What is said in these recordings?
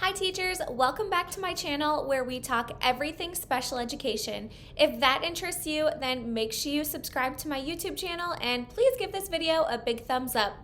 Hi teachers, welcome back to my channel where we talk everything special education. If that interests you, then make sure you subscribe to my YouTube channel and please give this video a big thumbs up.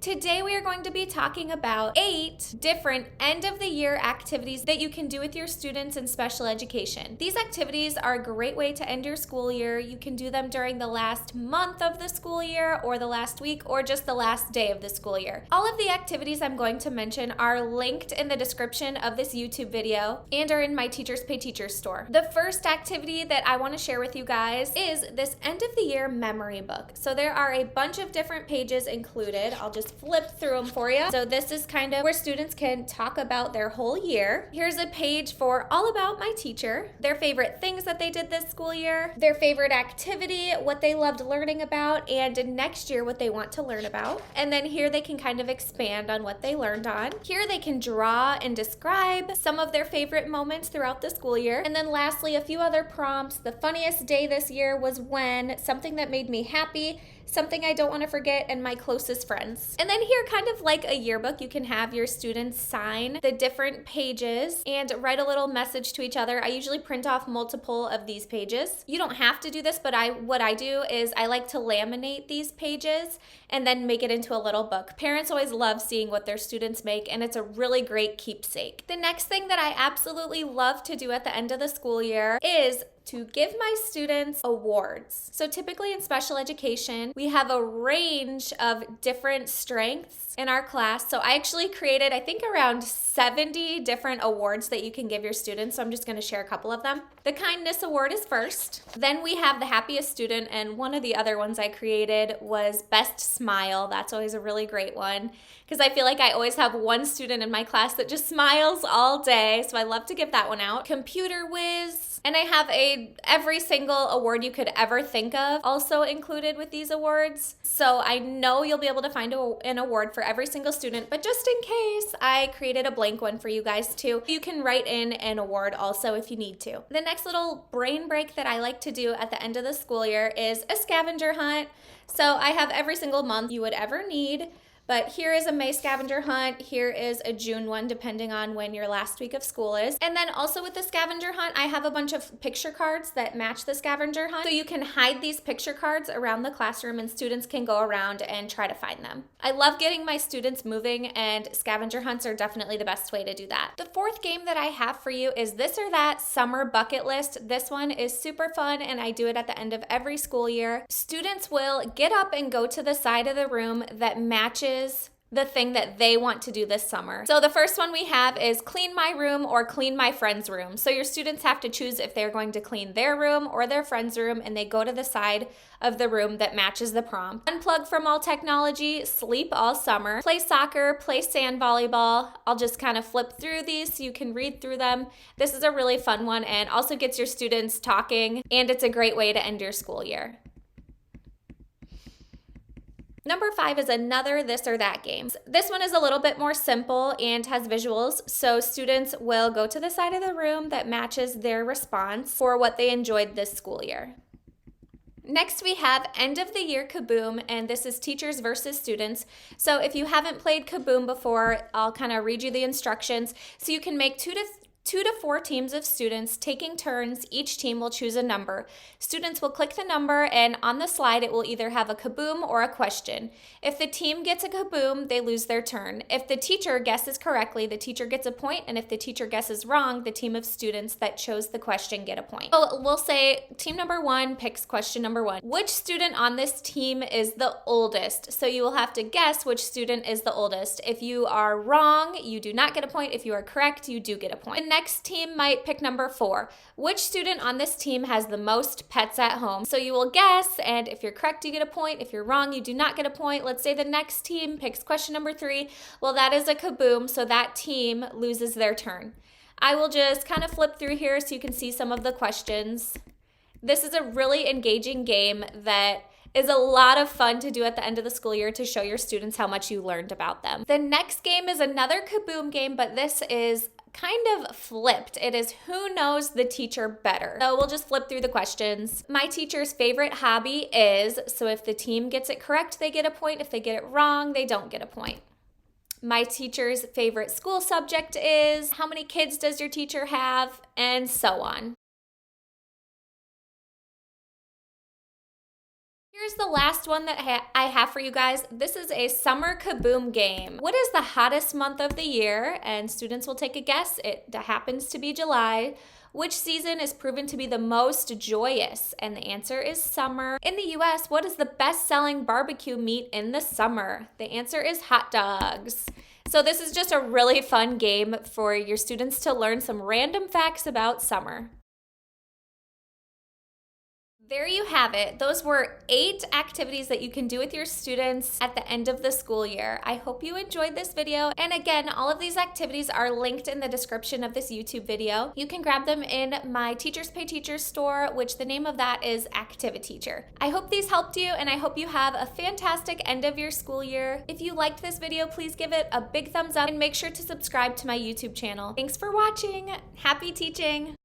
Today we are going to be talking about 8 different end of the year activities that you can do with your students in special education. These activities are a great way to end your school year. You can do them during the last month of the school year or the last week or just the last day of the school year. All of the activities I'm going to mention are linked in the description of this YouTube video and are in my Teachers Pay Teachers store. The first activity that I want to share with you guys is this end of the year memory book. So there are a bunch of different pages included. I'll just flip through them for you. So this is kind of where students can talk about their whole year. Here's a page for all about my teacher, their favorite things that they did this school year, their favorite activity, what they loved learning about, and next year what they want to learn about. And then here they can kind of expand on what they learned on. Here they can draw and describe some of their favorite moments throughout the school year. And then lastly, a few other prompts. The funniest day this year was when, something that made me happy, something I don't want to forget, and my closest friends. And then here, kind of like a yearbook, you can have your students sign the different pages and write a little message to each other. I usually print off multiple of these pages. You don't have to do this, but what I do is I like to laminate these pages and then make it into a little book. Parents always love seeing what their students make, and it's a really great keepsake. The next thing that I absolutely love to do at the end of the school year is to give my students awards. So typically in special education, we have a range of different strengths in our class. So I actually created, I think, around 70 different awards that you can give your students. So I'm just gonna share a couple of them. The kindness award is first. Then we have the happiest student, and one of the other ones I created was best smile. That's always a really great one because I feel like I always have one student in my class that just smiles all day. So I love to give that one out. Computer whiz. And I have every single award you could ever think of also included with these awards. So I know you'll be able to find an award for every single student, but just in case, I created a blank one for you guys too. You can write in an award also if you need to. The next little brain break that I like to do at the end of the school year is a scavenger hunt. So I have every single month you would ever need. But here is a May scavenger hunt, here is a June one, depending on when your last week of school is. And then also with the scavenger hunt, I have a bunch of picture cards that match the scavenger hunt. So you can hide these picture cards around the classroom and students can go around and try to find them. I love getting my students moving, and scavenger hunts are definitely the best way to do that. The fourth game that I have for you is This or That Summer Bucket List. This one is super fun and I do it at the end of every school year. Students will get up and go to the side of the room that matches the thing that they want to do this summer. So the first one we have is clean my room or clean my friend's room. So your students have to choose if they're going to clean their room or their friend's room, and they go to the side of the room that matches the prompt. Unplug from all technology, sleep all summer, play soccer, play sand volleyball. I'll just kind of flip through these so you can read through them. This is a really fun one and also gets your students talking, and it's a great way to end your school year. Number 5 is another This or That game. This one is a little bit more simple and has visuals, so students will go to the side of the room that matches their response for what they enjoyed this school year. Next we have End of the Year Kaboom, and this is teachers versus students. So if you haven't played Kaboom before, I'll kind of read you the instructions. So you can make two to 4 teams of students taking turns. Each team will choose a number. Students will click the number, and on the slide it will either have a kaboom or a question. If the team gets a kaboom, they lose their turn. If the teacher guesses correctly, the teacher gets a point, and if the teacher guesses wrong, the team of students that chose the question get a point. So we'll say team number 1 picks question number 1. Which student on this team is the oldest? So you will have to guess which student is the oldest. If you are wrong, you do not get a point. If you are correct, you do get a point. The next team might pick number 4. Which student on this team has the most pets at home? So you will guess, and if you're correct, you get a point. If you're wrong, you do not get a point. Let's say the next team picks question number 3. Well, that is a kaboom, so that team loses their turn. I will just kind of flip through here so you can see some of the questions. This is a really engaging game that is a lot of fun to do at the end of the school year to show your students how much you learned about them. The next game is another Kaboom game, but this is kind of flipped. It is who knows the teacher better. So we'll just flip through the questions. My teacher's favorite hobby is, so if the team gets it correct, they get a point. If they get it wrong, they don't get a point. my teacher's favorite school subject is, how many kids does your teacher have, and so on. Here's the last one that I have for you guys. This is a summer Kaboom game. What is the hottest month of the year? And students will take a guess. It happens to be July. Which season is proven to be the most joyous? And the answer is summer. In the US, what is the best-selling barbecue meat in the summer? The answer is hot dogs. So this is just a really fun game for your students to learn some random facts about summer. There you have it. Those were 8 activities that you can do with your students at the end of the school year. I hope you enjoyed this video. And again, all of these activities are linked in the description of this YouTube video. You can grab them in my Teachers Pay Teachers store, which the name of that is ActiviTeacher. I hope these helped you, and I hope you have a fantastic end of your school year. If you liked this video, please give it a big thumbs up and make sure to subscribe to my YouTube channel. Thanks for watching. Happy teaching.